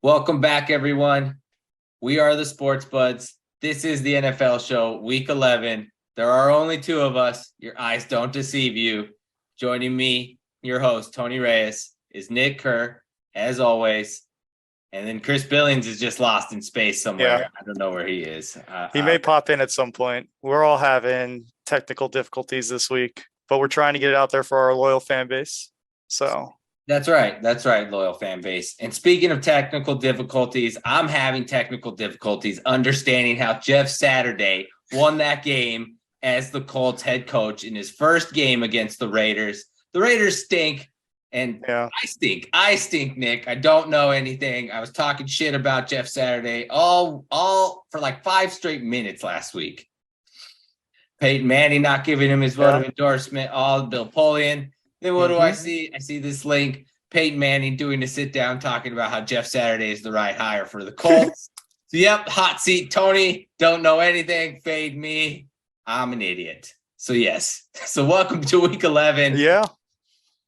Welcome back, everyone. We are the Sports Budz. This is the NFL show, week 11. There are only two of us. Your eyes don't deceive you. Joining me, your host, Tony Reyes, is Nick Kerr, as always. And then Chris Billings is just lost in space somewhere. Yeah. I don't know where he is. He may pop in at some point. We're all having technical difficulties this week, but we're trying to get it out there for our loyal fan base. So That's right, loyal fan base. And speaking of technical difficulties, I'm having technical difficulties understanding how Jeff Saturday won that game as the Colts head coach in his first game against the Raiders. The Raiders stink, and yeah, I stink, Nick. I don't know anything. I was talking shit about Jeff Saturday all for like 5 straight minutes last week. Peyton Manning not giving him his vote of endorsement, all Bill Polian. Then what do I see? I see this link, Peyton Manning doing a sit down talking about how Jeff Saturday is the right hire for the Colts. So, yep, hot seat, Tony. Don't know anything. Fade me. I'm an idiot. So, yes. So, welcome to week 11. Yeah.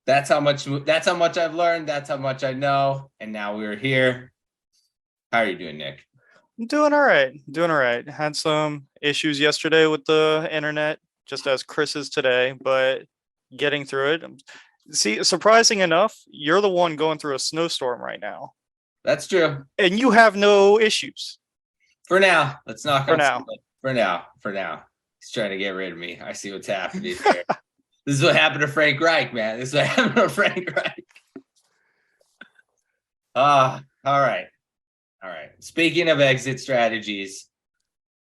That's how much I've learned. That's how much I know. And now we're here. How are you doing, Nick? I'm doing all right. Had some issues yesterday with the internet, just as Chris is today, but getting through it. See, surprising enough, you're the one going through a snowstorm right now. That's true. And you have no issues. For now. Let's knock For on now. For now. He's trying to get rid of me. I see what's happening here. This is what happened to Frank Reich, man. This is what happened to Frank Reich. All right. Speaking of exit strategies,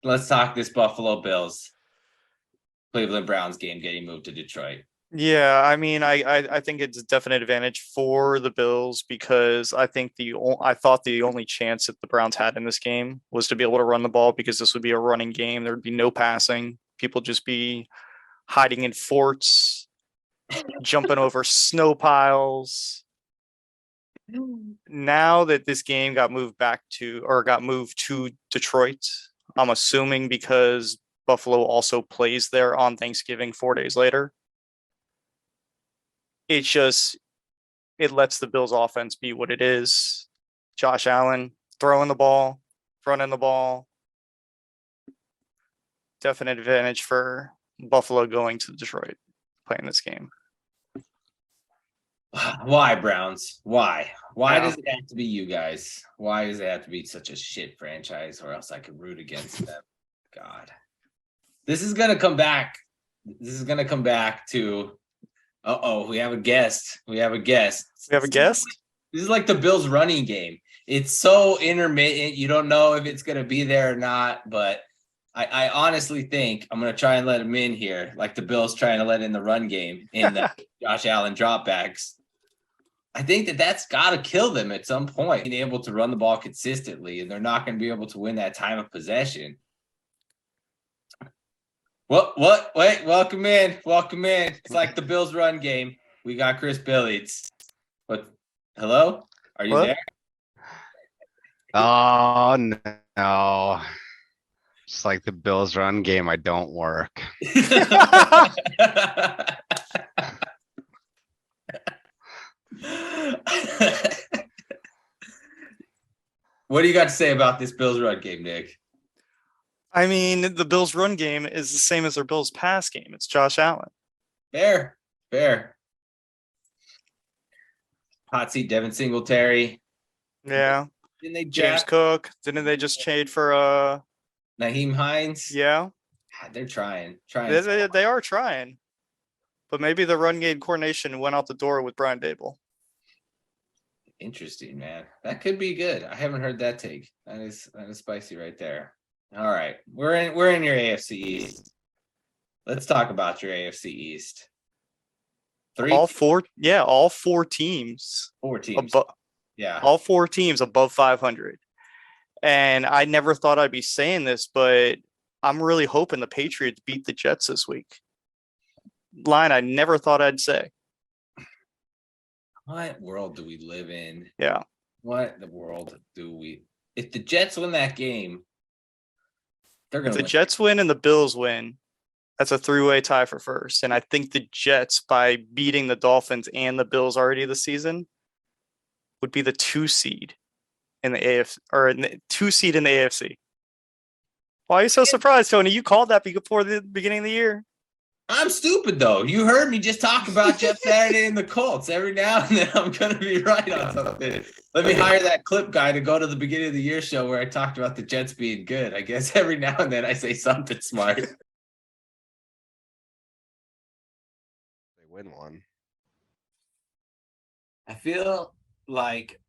let's talk this Buffalo Bills Cleveland Browns game getting moved to Detroit. Yeah, I mean, I think it's a definite advantage for the Bills because I thought the only chance that the Browns had in this game was to be able to run the ball because this would be a running game. There would be no passing. People just be hiding in forts, jumping over snow piles. Now that this game got moved to Detroit, I'm assuming because Buffalo also plays there on Thanksgiving 4 days later. It lets the Bills offense be what it is. Josh Allen throwing the ball, running the ball. Definite advantage for Buffalo going to Detroit, playing this game. Why, Browns? Why? Why does it have to be you guys? Why does it have to be such a shit franchise or else I could root against them? God. This is going to come back. To we have a guest. This is like the Bills running game. It's so intermittent. You don't know if it's going to be there or not, but I honestly think I'm going to try and let him in here, like the Bills trying to let in the run game in the Josh Allen dropbacks. I think that's got to kill them at some point, being able to run the ball consistently, and they're not going to be able to win that time of possession. What? Wait, welcome in. It's like the Bills run game. We got Chris Billings. What? Hello? Are you there? Oh, no. Just like the Bills run game, I don't work. What do you got to say about this Bills run game, Nick? I mean, the Bills run game is the same as their Bills pass game. It's Josh Allen. Fair. Hot seat Devin Singletary. Yeah. Didn't they James Cook? Didn't they just trade for Naheem Hines? Yeah. They're trying. They are trying. But maybe the run game coordination went out the door with Brian Dable. Interesting, man. That could be good. I haven't heard that take. That is spicy right there. All right. We're in your AFC East. Let's talk about your AFC East. All four teams. 4 teams. All 4 teams above 500. And I never thought I'd be saying this, but I'm really hoping the Patriots beat the Jets this week. Line I never thought I'd say. What world do we live in? Yeah. What the world do we? If the Jets win that game, they're going to win. If the Jets win and the Bills win, that's a 3-way tie for first. And I think the Jets, by beating the Dolphins and the Bills already this season, would be the 2 seed. in the AFC or in the 2 seed in the AFC. Why are you so surprised, Tony? You called that before the beginning of the year. I'm stupid though. You heard me just talk about Jeff Saturday and the Colts. Every now and then I'm gonna be right on something. Let me hire that clip guy to go to the beginning of the year show where I talked about the Jets being good. I guess every now and then I say something smart. They win one. I feel like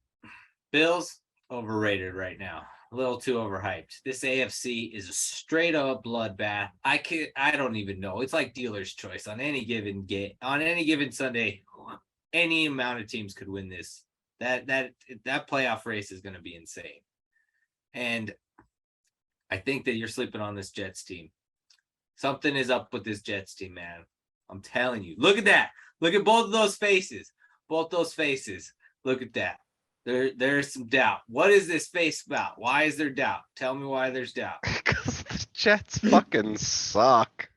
Bills overrated right now. A little too overhyped. This AFC is a straight up bloodbath. I don't even know. It's like dealer's choice on any given game, on any given Sunday. Any amount of teams could win this. That playoff race is going to be insane. And I think that you're sleeping on this Jets team. Something is up with this Jets team, man. I'm telling you. Look at that. Look at both of those faces. Both those faces. Look at that. There's some doubt. What is this face about? Why is there doubt? Tell me why there's doubt. Because the Jets fucking suck.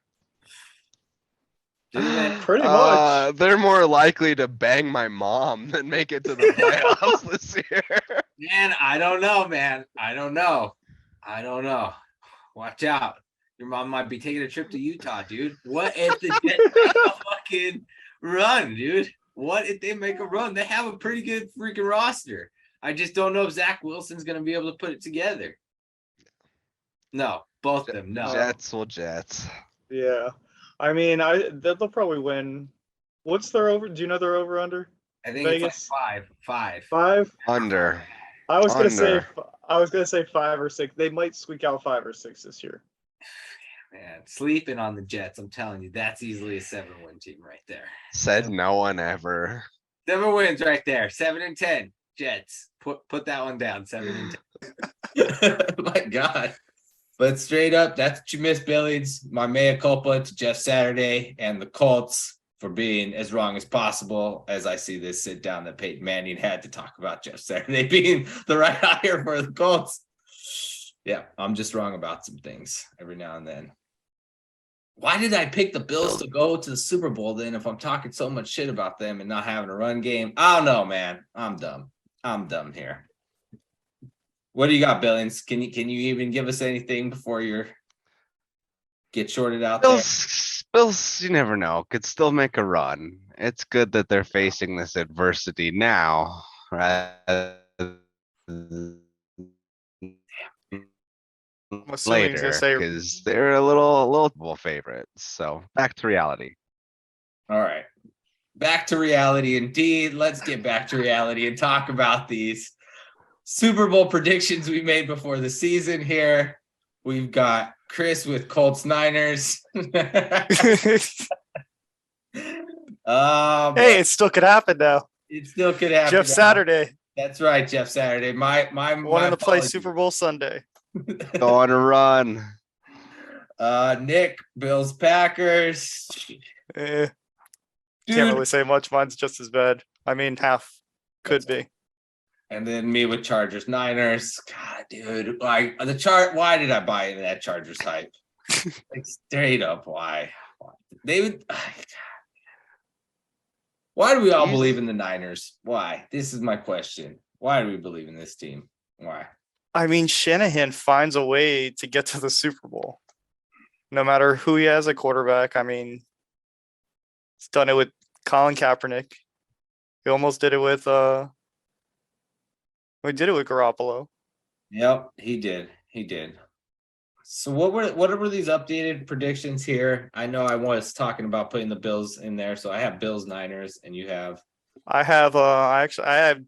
Pretty much. They're more likely to bang my mom than make it to the playoffs this year. Man, I don't know, man. I don't know. Watch out. Your mom might be taking a trip to Utah, dude. What if the Jets make a fucking run, dude? What if they make a run? They have a pretty good freaking roster. I just don't know if Zach Wilson's going to be able to put it together. No, both of them, no. Jets will Jets. Yeah. I mean, they'll probably win. What's their over? Do you know their over under? I think Vegas? it's like five. 5? Under. I was gonna Under. say 5 or 6. They might squeak out 5 or 6 this year. Man, sleeping on the Jets, I'm telling you, that's easily a 7-win team right there. Said no one ever. 7 wins right there. 7-10 Jets. Put that one down. 7-10. My God. But straight up, that's what you missed, Billings. My mea culpa to Jeff Saturday and the Colts for being as wrong as possible as I see this sit down that Peyton Manning had to talk about Jeff Saturday being the right hire for the Colts. Yeah, I'm just wrong about some things every now and then. Why did I pick the Bills to go to the Super Bowl then if I'm talking so much shit about them and not having a run game? I don't know, man. I'm dumb here. What do you got, Billings? Can you even give us anything before you get shorted out there? Bills, you never know. Could still make a run. It's good that they're facing this adversity now, right? I'm assuming he's Later, gonna say because they're a little favorites. So back to reality. All right. Back to reality indeed. Let's get back to reality and talk about these Super Bowl predictions we made before the season here. We've got Chris with Colts Niners. hey, it still could happen now. It still could happen. Jeff Saturday. That's right, Jeff Saturday. My Wanting to play apologies. Super Bowl Sunday. Go on a run. Nick, Bills Packers. Can't Dude. really say much. Mine's just as bad. I mean, half could be. And then me with Chargers Niners. God, dude. Like why did I buy into that Chargers hype? Like straight up, why? They would Why do we all believe in the Niners? Why? This is my question. Why do we believe in this team? Why? I mean, Shanahan finds a way to get to the Super Bowl. No matter who he has at quarterback. I mean, he's done it with Colin Kaepernick. He almost did it with Garoppolo. Yep, he did. So what were these updated predictions here? I know I was talking about putting the Bills in there, so I have Bills Niners, and you have I have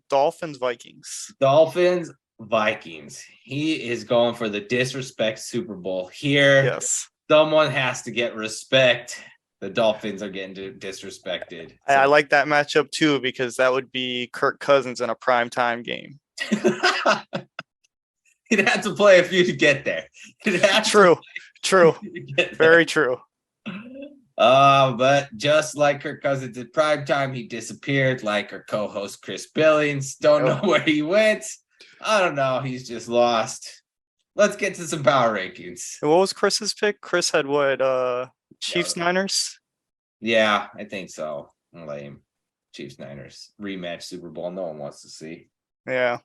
Dolphins Vikings. Dolphins Vikings. He is going for the disrespect Super Bowl here. Yes. Someone has to get respect. The Dolphins are getting disrespected. I like that matchup too because that would be Kirk Cousins in a primetime game. He'd have to play a few to get there. True. Very true. But just like Kirk Cousins at primetime, he disappeared like our co-host Chris Billings. Don't know where he went. I don't know. He's just lost. Let's get to some power rankings. What was Chris's pick? Chris had what? Chiefs Niners? Yeah, I think so. Lame. Chiefs Niners rematch Super Bowl. No one wants to see. Yeah.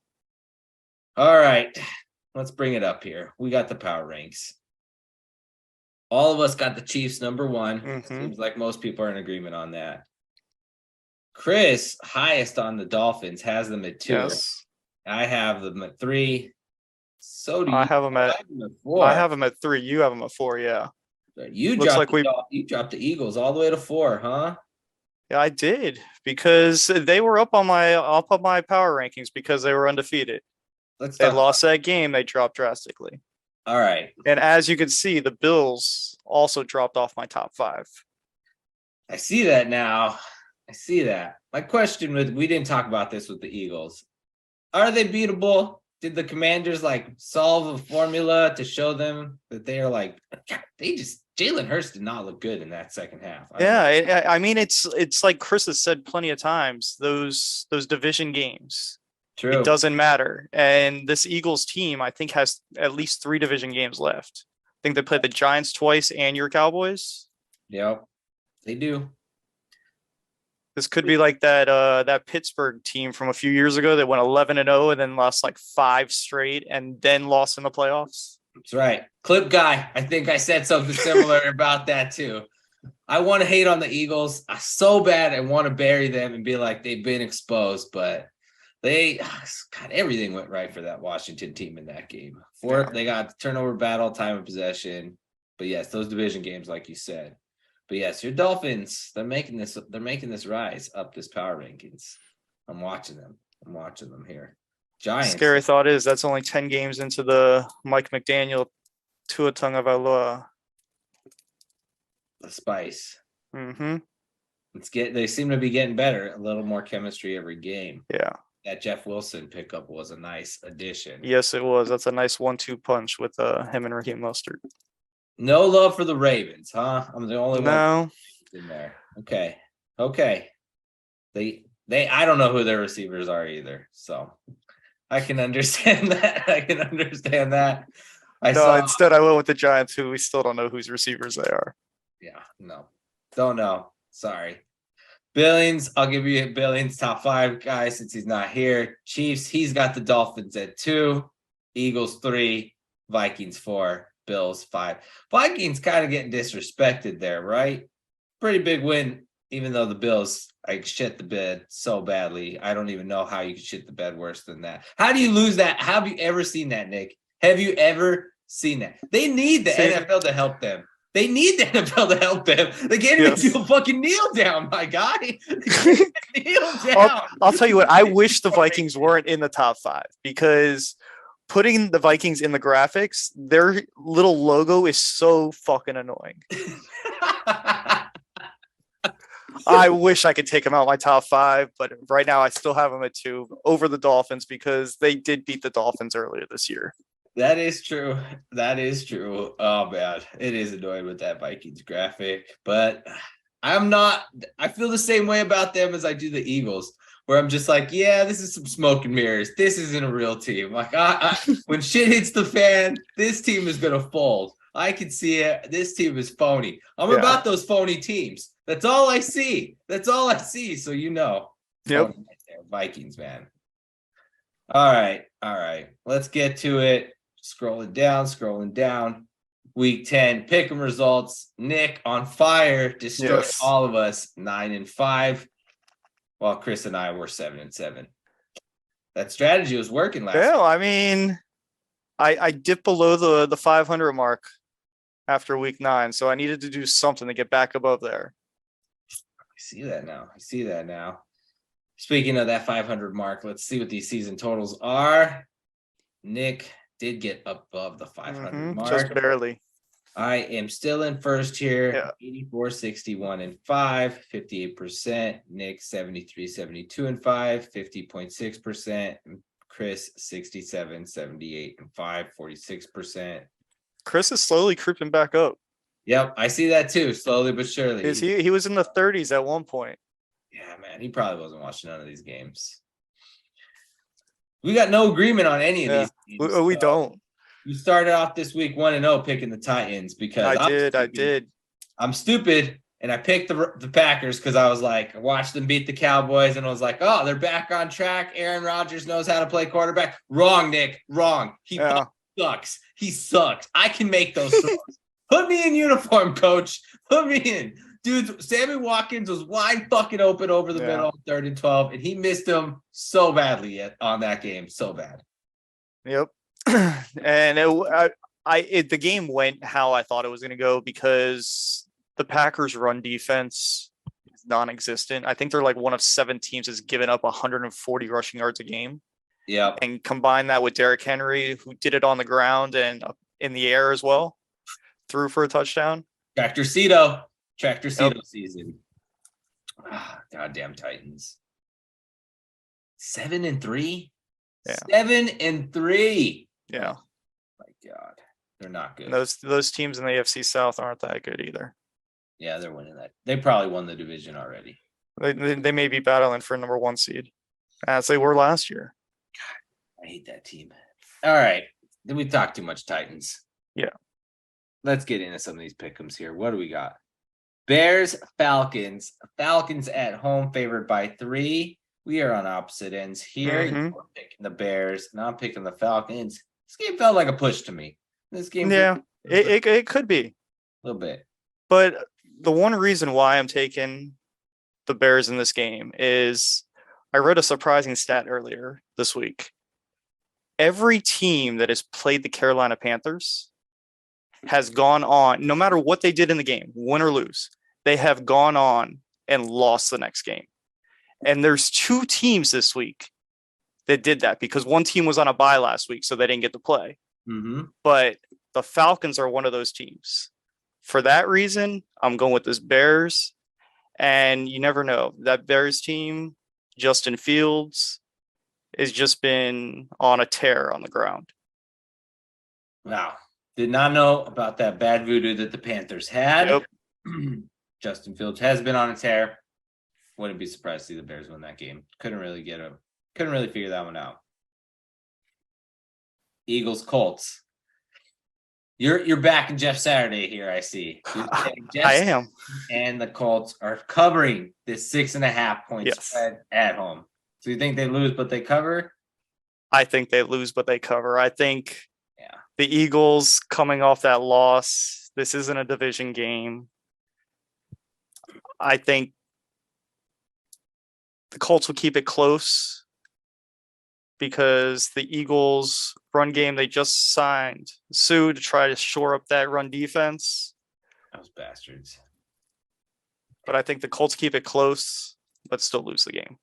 All right, let's bring it up here. We got the power ranks. All of us got the Chiefs number 1. Mhm. Seems like most people are in agreement on that. Chris, highest on the Dolphins, has them at 2. Yes. I have them at 3. So do you. I have them at 4. I have them at 3. You have them at 4, yeah. You Looks dropped like you dropped the Eagles all the way to 4, huh? Yeah, I did because they were up on my power rankings because they were undefeated. Let's They talk. lost that game, they dropped drastically. All right. And as you can see, the Bills also dropped off my top 5. I see that now. I see that. My question we didn't talk about this with the Eagles. Are they beatable? Did the Commanders like solve a formula to show them that they are like, God, Jalen Hurts did not look good in that second half. I mean, it's like Chris has said plenty of times, those division games. True. It doesn't matter. And this Eagles team, I think, has at least 3 division games left. I think they played the Giants twice and your Cowboys. Yep, they do. This could be like that Pittsburgh team from a few years ago that went 11-0 and then lost like 5 straight and then lost in the playoffs. That's right. Clip guy. I think I said something similar about that too. I want to hate on the Eagles so bad. I want to bury them and be like they've been exposed, but God, everything went right for that Washington team in that game. They got turnover battle, time of possession. But yes, those division games, like you said. But yes, your Dolphins, they're making this rise up this power rankings. I'm watching them here. Giants. Scary thought is that's only 10 games into the Mike McDaniel Tua Tagovailoa. The spice. Mm-hmm. They seem to be getting better, a little more chemistry every game. Yeah. That Jeff Wilson pickup was a nice addition. Yes, it was. That's a nice 1-2 punch with him and Raheem Mostert. No love for the Ravens, huh? I'm the only No. one in there. Okay. They I don't know who their receivers are either. So I can understand that. Instead I went with the Giants, who we still don't know whose receivers they are. Yeah, no. Don't know. Sorry. Billings, I'll give you Billings top 5 guys since he's not here. Chiefs, he's got the Dolphins at 2, Eagles 3, Vikings 4, Bills 5. Vikings kind of getting disrespected there, right? Pretty big win, even though the Bills shit the bed so badly. I don't even know how you could shit the bed worse than that. How do you lose that? Have you ever seen that, Nick? Have you ever seen that? They need the NFL to help them. They need the NFL to help them. They can't even do a fucking kneel down, my guy. Kneel down. I'll tell you what, I wish the Vikings weren't in the top 5 because putting the Vikings in the graphics, their little logo is so fucking annoying. I wish I could take them out my top 5, but right now I still have them at 2 over the Dolphins because they did beat the Dolphins earlier this year. That is true. Oh, man. It is annoying with that Vikings graphic. But I feel the same way about them as I do the Eagles, where I'm just like, yeah, this is some smoke and mirrors. This isn't a real team. Like, when shit hits the fan, this team is going to fold. I can see it. This team is phony. I'm about those phony teams. That's all I see. So, Yep. Vikings, man. All right. Let's get to it. Scrolling down. Week 10, pick 'em results. Nick on fire, destroyed all of us, 9-5. While Chris and I were 7-7. That strategy was working last Yeah, I mean, I dipped below the 500 mark after week 9, so I needed to do something to get back above there. I see that now. Speaking of that 500 mark, let's see what these season totals are. Nick did get above the 500 mark. Just barely. I am still in first here. Yeah. 84, 61, and 5, 58%. Nick 73, 72, and 5, 50.6%. Chris 67, 78, and 5, 46%. Chris is slowly creeping back up. Yep, I see that too, slowly but surely. He was in the 30s at one point. Yeah, man, he probably wasn't watching none of these games. We got no agreement on any of these games. We don't. You started off this week 1-0 picking the Titans because I did. I'm stupid and I picked the Packers because I was like, I watched them beat the Cowboys, and I was like, oh, they're back on track. Aaron Rodgers knows how to play quarterback. Wrong, Nick. Wrong. He sucks. He sucks. I can make those throws. Put me in uniform, coach. Put me in. Dude, Sammy Watkins was wide fucking open over the middle, 3rd and 12, and he missed him so badly on that game. So bad. Yep. And the game went how I thought it was going to go because the Packers' run defense is non-existent. I think they're like one of 7 teams that's given up 140 rushing yards a game. Yeah. And combine that with Derrick Henry, who did it on the ground and in the air as well, threw for a touchdown. Tractor Cedo season. Goddamn Titans. 7-3. Yeah. 7-3. Yeah. Oh my God, they're not good. And those teams in the AFC South aren't that good either. Yeah, they're winning that. They probably won the division already. They may be battling for number 1 seed, as they were last year. God, I hate that team. All right, then we talked too much Titans. Yeah. Let's get into some of these pick'ems here. What do we got? Bears, Falcons. Falcons at home, favored by 3. We are on opposite ends here. Mhm. You're picking the Bears, and I'm picking the Falcons. This game felt like a push to me. This game, Yeah, it could be. a little bit. But the one reason why I'm taking the Bears in this game is I read a surprising stat earlier this week. Every team that has played the Carolina Panthers has gone on, no matter what they did in the game, win or lose, they have gone on and lost the next game. And there's 2 teams this week that did that because one team was on a bye last week, so they didn't get to play. Mm-hmm. But the Falcons are one of those teams. For that reason, I'm going with this Bears. And you never know. That Bears team, Justin Fields, has just been on a tear on the ground. Wow. Did not know about that bad voodoo that the Panthers had. Yep. Justin Fields has been on a tear. Wouldn't be surprised to see the Bears win that game. Couldn't really figure that one out. Eagles, Colts. You're back in Jeff Saturday here, I see. I am. And the Colts are covering this 6.5 point spread at home. So you think they lose, but they cover? I think they lose, but they cover. I think the Eagles coming off that loss, this isn't a division game. I think the Colts will keep it close because the Eagles run game, they just signed Sue to try to shore up that run defense. Those bastards. But I think the Colts keep it close, but still lose the game.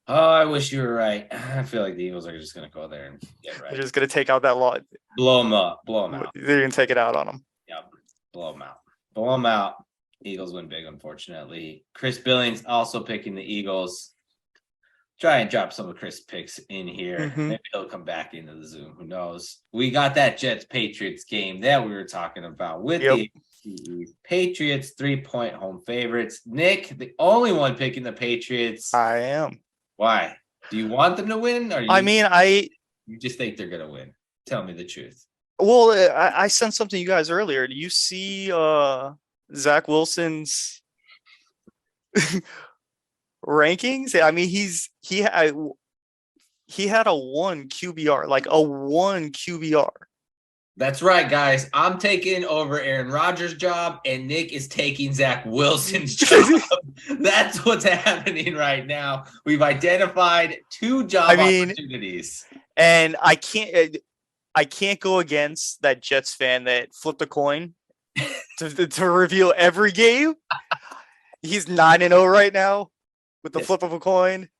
Oh, I wish you were right. I feel like the Eagles are just going to go there and get right. They're just going to take out that lot. Blow them up. Blow them out. They're going to take it out on them. Yep. Blow them out. Blow them out. Eagles win big, unfortunately. Chris Billings also picking the Eagles. Try and drop some of Chris' picks in here. Mhm. Maybe he'll come back into the Zoom. Who knows? We got that Jets-Patriots game that we were talking about with the Patriots 3-point home favorites. Nick, the only one picking the Patriots. I am. Why? Do you want them to win? Or you just think they're going to win? Tell me the truth. Well, I sent something to you guys earlier. Do you see Zach Wilson's rankings? I mean, he had a 1 QBR, like a 1 QBR. That's right, guys. I'm taking over Aaron Rodgers' job, and Nick is taking Zach Wilson's job. That's what's happening right now. We've identified 2 job opportunities. And I can't go against that Jets fan that flipped a coin to reveal every game. He's 9-0 right now with the flip of a coin,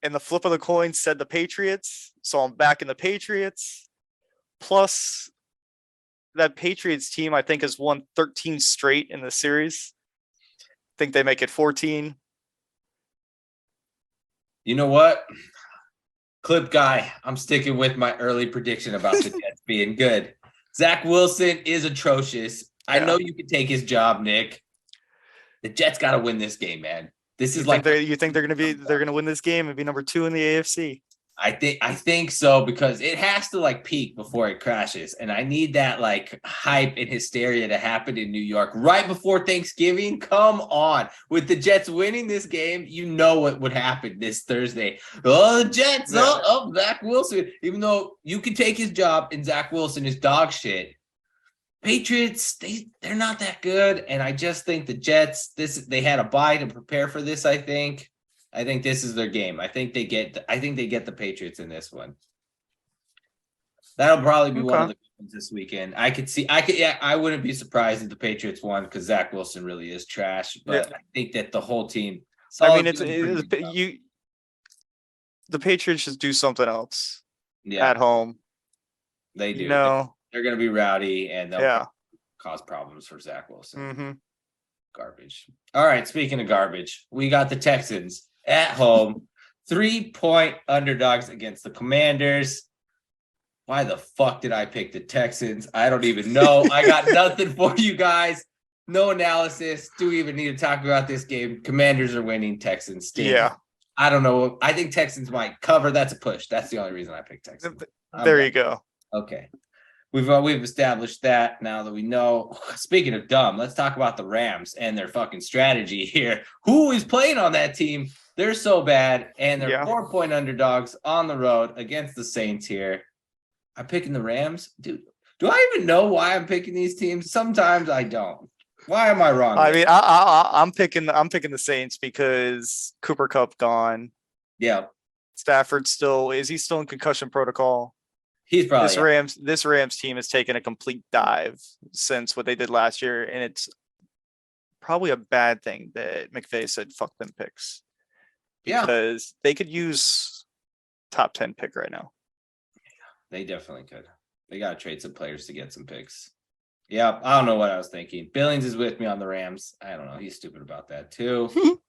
and the flip of the coin said the Patriots. So I'm back in the Patriots. Plus, that Patriots team, I think, has won 13 straight in the series. I think they make it 14. You know what? Clip guy, I'm sticking with my early prediction about the Jets being good. Zach Wilson is atrocious. I know you can take his job, Nick. The Jets got to win this game, man. This is you think they're going to win this game and be number 2 in the AFC? I think so, because it has to like peak before it crashes. And I need that like hype and hysteria to happen in New York right before Thanksgiving. Come on. With the Jets winning this game, you know what would happen this Thursday. Oh, the Jets, Zach Wilson. Even though you can take his job and Zach Wilson is dog shit. Patriots, they're not that good. And I just think the Jets, they had a bye to prepare for this, I think. I think this is their game. I think they get the Patriots in this one. That'll probably be one of the ones this weekend. I wouldn't be surprised if the Patriots won because Zach Wilson really is trash. But I think that the whole team. The Patriots just do something else at home. They do. No, they're going to be rowdy and they'll cause problems for Zach Wilson. Mm-hmm. Garbage. All right. Speaking of garbage, we got the Texans at home, 3-point underdogs against the Commanders. Why the fuck did I pick the Texans? I don't even know. I got nothing for you guys. No analysis. Do we even need to talk about this game? Commanders are winning. Texans stink. Yeah. I don't know. I think Texans might cover. That's a push. That's the only reason I picked Texans. There you go. Okay. We've established that now that we know. Speaking of dumb, let's talk about the Rams and their fucking strategy here. Who is playing on that team? They're so bad, and they're 4-point underdogs on the road against the Saints here. I'm picking the Rams. Dude, do I even know why I'm picking these teams? Sometimes I don't. Why am I wrong? I mean, I'm picking the Saints because Cooper Kupp gone. Yeah. Stafford is he still in concussion protocol? He's probably this Rams team has taken a complete dive since what they did last year, and it's probably a bad thing that McVay said fuck them picks. Because they could use top 10 pick right now. They definitely could. They got to trade some players to get some picks. Yeah, I don't know what I was thinking. Billings is with me on the Rams. I don't know. He's stupid about that too.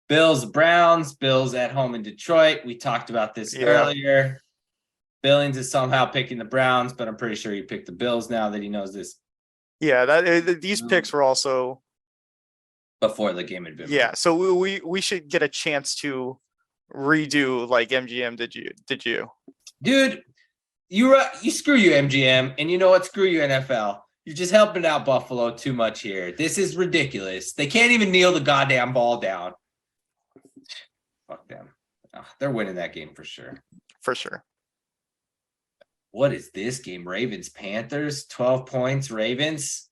Bills, Browns. Bills at home in Detroit. We talked about this earlier. Billings is somehow picking the Browns, but I'm pretty sure he picked the Bills now that he knows this. Yeah, these picks were also before the game had been. Yeah, so we should get a chance to redo like MGM. Did you? Dude, you screw you MGM, and you know what? Screw you NFL. You're just helping out Buffalo too much here. This is ridiculous. They can't even kneel the goddamn ball down. Fuck them. Oh, they're winning that game for sure. For sure. What is this game? Ravens, Panthers, 12 points, Ravens.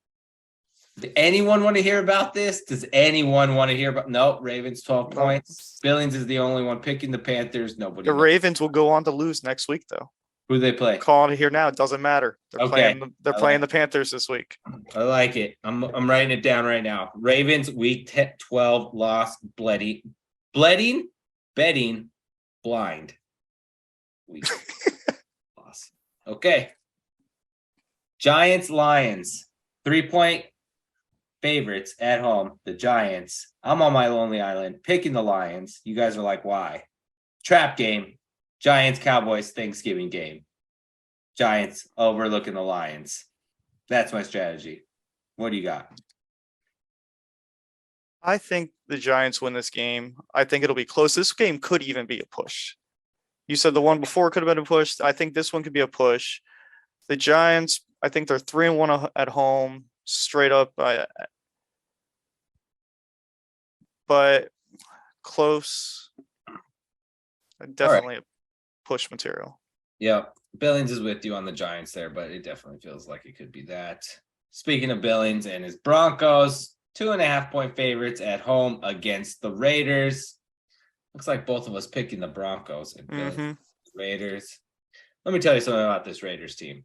Does anyone want to hear about this? Does anyone want to hear about? No, Ravens, 12 points. Billings is the only one picking the Panthers. Nobody. The Ravens will go on to lose next week, though. Who do they play? Calling it here now. It doesn't matter. They're playing the Panthers this week. I like it. I'm writing it down right now. Ravens week 12 loss, betting blind. Week loss. Okay. Giants, Lions, 3-point favorites at home. The Giants. I'm on my lonely island picking the Lions. You guys are like, why? Trap game. Giants, Cowboys, Thanksgiving game. Giants overlooking the Lions. That's my strategy. What do you got? I think the Giants win this game. I think it'll be close. This game could even be a push. You said the one before could have been a push. I think this one could be a push. The Giants, I think they're 3-1 at home, straight up. But close. Definitely a push material. Yeah, Billings is with you on the Giants there, but it definitely feels like it could be that. Speaking of Billings and his Broncos, 2.5-point favorites at home against the Raiders. Looks like both of us picking the Broncos and Raiders. Let me tell you something about this Raiders team.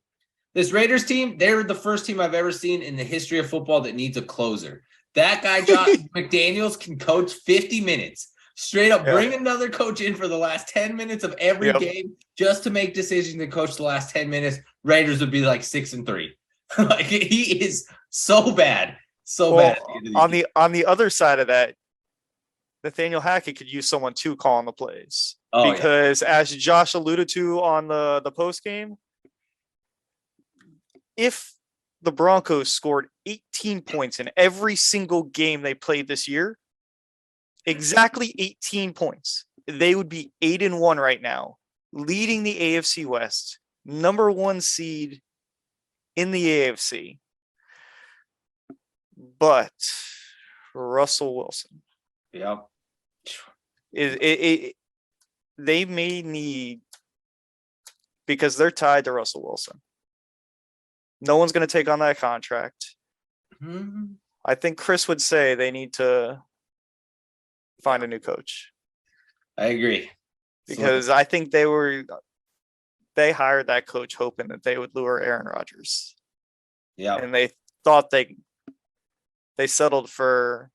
This Raiders team, they're the first team I've ever seen in the history of football that needs a closer. That guy, Josh McDaniels, can coach 50 minutes. Straight up, bring another coach in for the last 10 minutes of every game just to make decisions and coach the last 10 minutes. Raiders would be like 6-3. Like, he is so bad. So bad. On the other side of that, Nathaniel Hackett could use someone to call on the plays. Because as Josh alluded to on the post game, if the Broncos scored 18 points in every single game they played this year, exactly 18 points, they would be 8-1 right now leading the AFC West, number 1 seed in the AFC. But Russell Wilson Yep. they may need, because they're tied to Russell Wilson. No one's going to take on that contract. Mhm. I think Chris would say they need to find a new coach, I agree. because I think they hired that coach hoping that they would lure Aaron Rodgers, Yeah. and they thought they settled for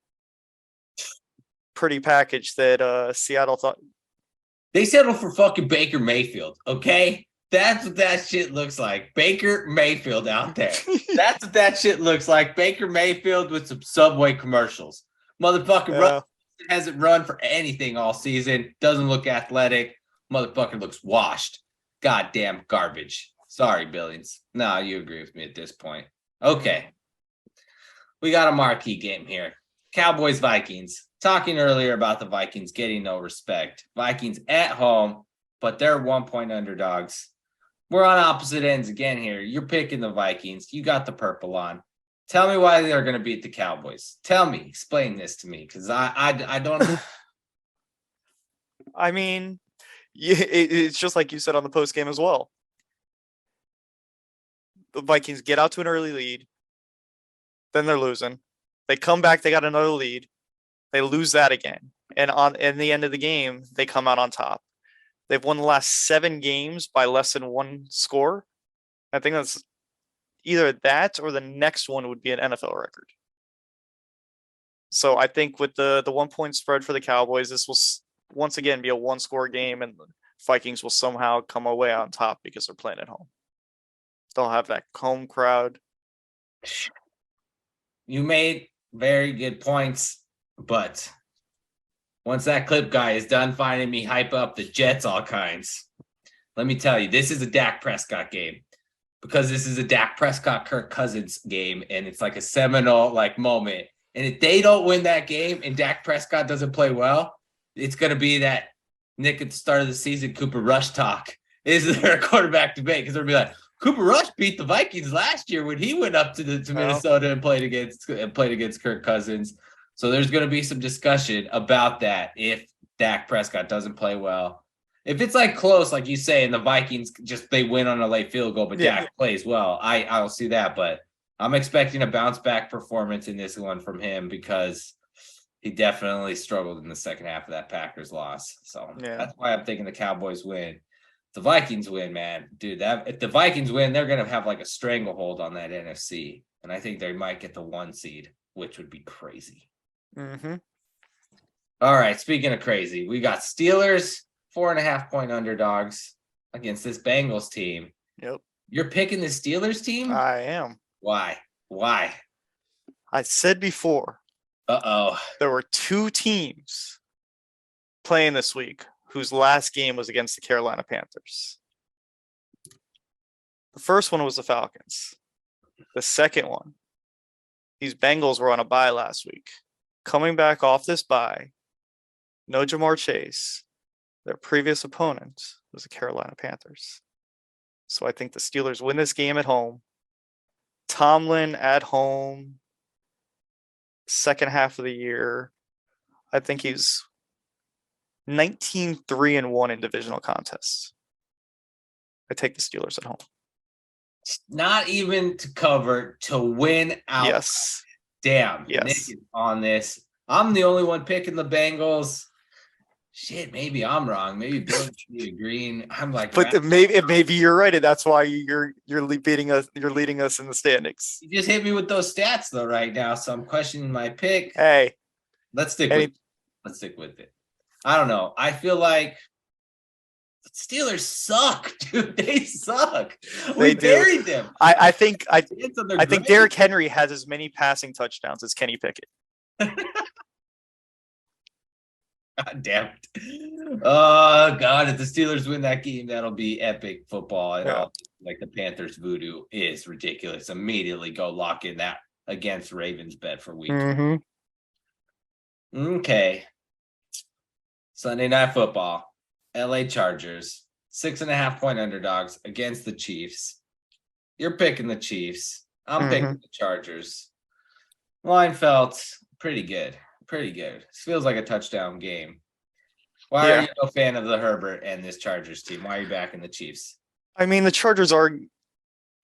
pretty package that Seattle thought. They settled for fucking Baker Mayfield, okay? That's what that shit looks like. Baker Mayfield out there. That's what that shit looks like. Baker Mayfield with some Subway commercials. Motherfucker Russell hasn't run for anything all season. Doesn't look athletic. Motherfucker looks washed. Goddamn garbage. Sorry, Billings. No, you agree with me at this point. Okay. We got a marquee game here. Cowboys Vikings. Talking earlier about the Vikings getting no respect. Vikings at home, but they're 1-point underdogs. We're on opposite ends again here. You're picking the Vikings. You got the purple on. Tell me why they're going to beat the Cowboys. Tell me. Explain this to me, because I don't. I mean, it's just like you said on the post game as well. The Vikings get out to an early lead, then they're losing. They come back, they got another lead, they lose that again, and in the end of the game, they come out on top. They've won the last 7 games by less than 1 score. I think that's either that or the next one would be an NFL record. So I think with the 1-point spread for the Cowboys, this will once again be a 1-score game, and the Vikings will somehow come away on top because they're playing at home. They'll have that home crowd. You made very good points, but once that clip guy is done finding me hype up the Jets all kinds, let me tell you, this is a Dak Prescott game, because this is a Dak Prescott Kirk Cousins game, and it's like a seminal moment. And if they don't win that game and Dak Prescott doesn't play well, it's going to be that Nick at the start of the season Cooper Rush talk. Is there a quarterback debate? Because they'll be like, Cooper Rush beat the Vikings last year when he went up to Minnesota and played against Kirk Cousins. So there's going to be some discussion about that if Dak Prescott doesn't play well. If it's close, like you say, and the Vikings they win on a late field goal, but Dak plays well, I'll see that. But I'm expecting a bounce back performance in this one from him, because he definitely struggled in the second half of that Packers loss. So that's why I'm thinking the Cowboys win. The Vikings win, man, dude. If the Vikings win, they're gonna have a stranglehold on that NFC, and I think they might get the 1 seed, which would be crazy. Mm-hmm. All right, speaking of crazy, we got Steelers 4.5-point underdogs against this Bengals team. Yep. You're picking the Steelers team? I am. Why? I said before. There were 2 teams playing this week whose last game was against the Carolina Panthers. The first one was the Falcons. The second one, these Bengals were on a bye last week. Coming back off this bye, no Jamar Chase. Their previous opponent was the Carolina Panthers. So I think the Steelers win this game at home. Tomlin at home, second half of the year. I think he's 19-3-1 in divisional contests. I take the Steelers at home. Not even to cover, to win out. Yes. Damn. Yes. Nick is on this. I'm the only one picking the Bengals. Shit, maybe I'm wrong. Maybe Bill should be agreeing. I'm but maybe you're right, and that's why you're leading us. You're leading us in the standings. You just hit me with those stats though right now, so I'm questioning my pick. Hey, let's stick with it. I don't know. I feel like the Steelers suck, dude. They suck. We buried them. I think Derrick Henry has as many passing touchdowns as Kenny Pickett. God damn it. Oh, God. If the Steelers win that game, that'll be epic football. And the Panthers voodoo is ridiculous. Immediately go lock in that against Ravens bet for week. Mm-hmm. Okay. Sunday Night Football. LA Chargers 6.5-point underdogs against the Chiefs. You're picking the Chiefs. I'm picking the Chargers. Line felt pretty good. Pretty good. This feels like a touchdown game. Why are you no fan of the Herbert and this Chargers team? Why are you backing the Chiefs? I mean, the Chargers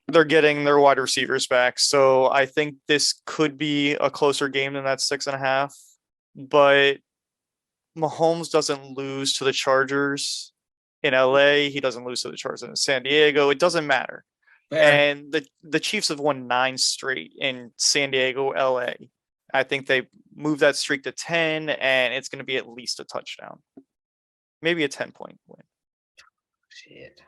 they're getting their wide receivers back. So I think this could be a closer game than that 6.5. But Mahomes doesn't lose to the Chargers in LA. He doesn't lose to the Chargers in San Diego. It doesn't matter. Fair. And the Chiefs have won 9 straight in San Diego, LA. I think they moved that streak to 10, and it's going to be at least a touchdown. Maybe a 10-point win. Shit.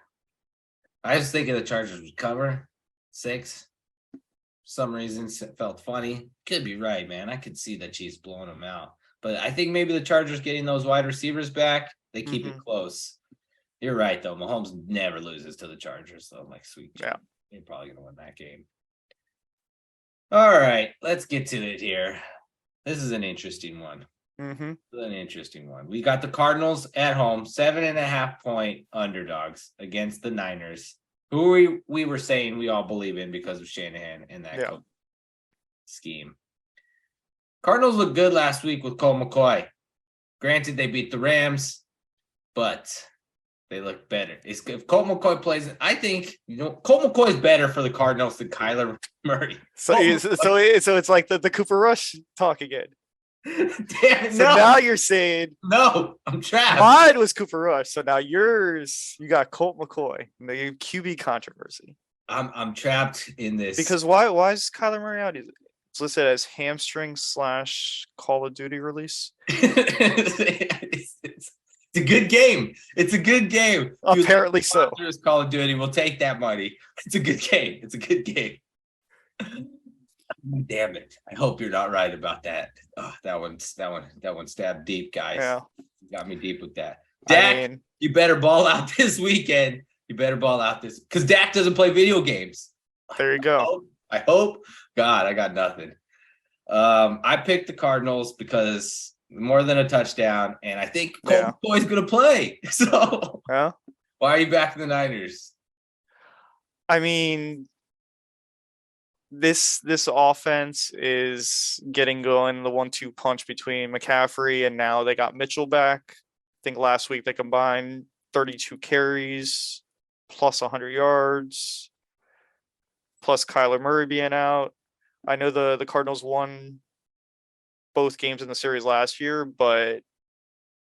I was thinking the Chargers would cover 6. For some reason, it felt funny. Could be right, man. I could see the Chiefs blowing them out. But I think maybe the Chargers getting those wide receivers back, they keep it close. You're right, though. Mahomes never loses to the Chargers. So I'm like, sweet. Yeah. They're probably going to win that game. All right. Let's get to it here. This is an interesting one. Mm-hmm. An interesting one. We got the Cardinals at home, 7.5-point underdogs against the Niners, who we were saying we all believe in because of Shanahan and that scheme. Cardinals looked good last week with Colt McCoy. Granted, they beat the Rams, but they look better. If Colt McCoy plays, I think Colt McCoy is better for the Cardinals than Kyler Murray. So it's like the Cooper Rush talk again. Damn it, So now you're saying no, I'm trapped. mine was Cooper Rush. So now yours, you got Colt McCoy, the QB controversy. I'm trapped in this Because why is Kyler Murray out? It's listed as hamstring / Call of Duty release. It's a good game. It's a good game. Apparently so. Call of Duty. We'll take that money. It's a good game. It's a good game. Damn it! I hope you're not right about that. Oh, that one stabbed deep, guys. Yeah, You got me deep with that. Dak, you better ball out this weekend. You better ball out this because Dak doesn't play video games. There you go. I hope. God, I got nothing. I picked the Cardinals because more than a touchdown, and I think Colt McCoy's going to play. So, why are you backing the Niners? I mean, this offense is getting going. The 1-2 punch between McCaffrey and now they got Mitchell back. I think last week they combined 32 carries plus 100 yards plus Kyler Murray being out. I know the Cardinals won both games in the series last year, but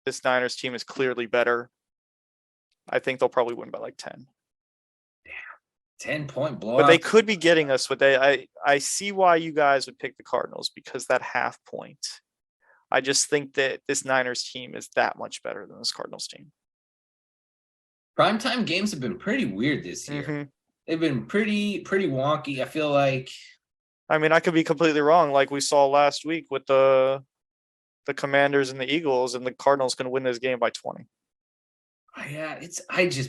this Niners team is clearly better. I think they'll probably win by like 10. 10-point blowout. But they could be getting us with I see why you guys would pick the Cardinals because that half point. I just think that this Niners team is that much better than this Cardinals team. Primetime games have been pretty weird this year. Mm-hmm. They've been pretty wonky. I feel like. I mean, I could be completely wrong, like we saw last week with the Commanders and the Eagles, and the Cardinals can win this game by 20. Yeah,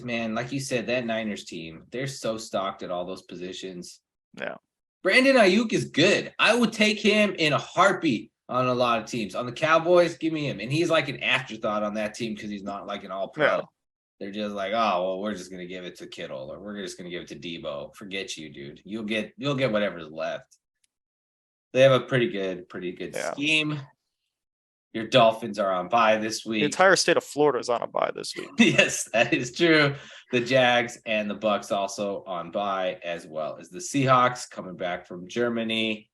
man, like you said, that Niners team, they're so stocked at all those positions. Yeah. Brandon Ayuk is good. I would take him in a heartbeat on a lot of teams. On the Cowboys, give me him. And he's like an afterthought on that team because he's not like an all-pro. Yeah. They're just like, oh, well, we're just going to give it to Kittle or we're just going to give it to Debo. Forget you, dude. You'll get whatever's left. They have a pretty good scheme. Your Dolphins are on bye this week. The entire state of Florida is on a bye this week. Yes, that is true. The Jags and the Bucks also on bye, as well as the Seahawks coming back from Germany.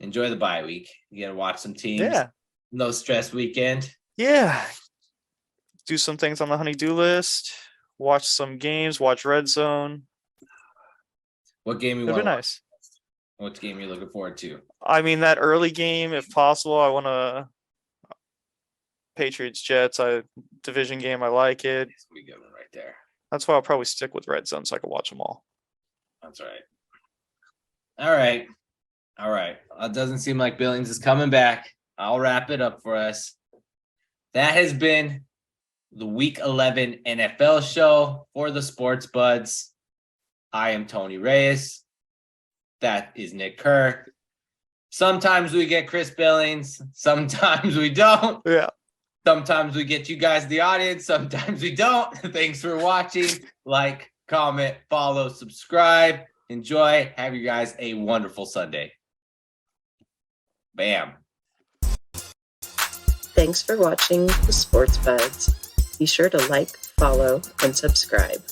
Enjoy the bye week. You got to watch some teams. Yeah. No stress weekend. Yeah. Do some things on the honey-do list. Watch some games. Watch Red Zone. What game you It'd want? be nice. What game are you looking forward to? I mean, that early game, if possible, I want to Patriots Jets. Division game. I like it. It's gonna be a good one right there. That's why I'll probably stick with Red Zone so I can watch them all. That's right. All right. It doesn't seem like Billings is coming back. I'll wrap it up for us. That has been the Week 11 NFL show for the Sports Budz. I am Tony Reyes. That is Nick Kerr. Sometimes we get Chris Billings. Sometimes we don't. Yeah. Sometimes we get you guys the audience, sometimes we don't. Thanks for watching. Like, comment, follow, subscribe. Enjoy. Have you guys a wonderful Sunday. Bam. Thanks for watching the Sports Budz. Be sure to like, follow, and subscribe.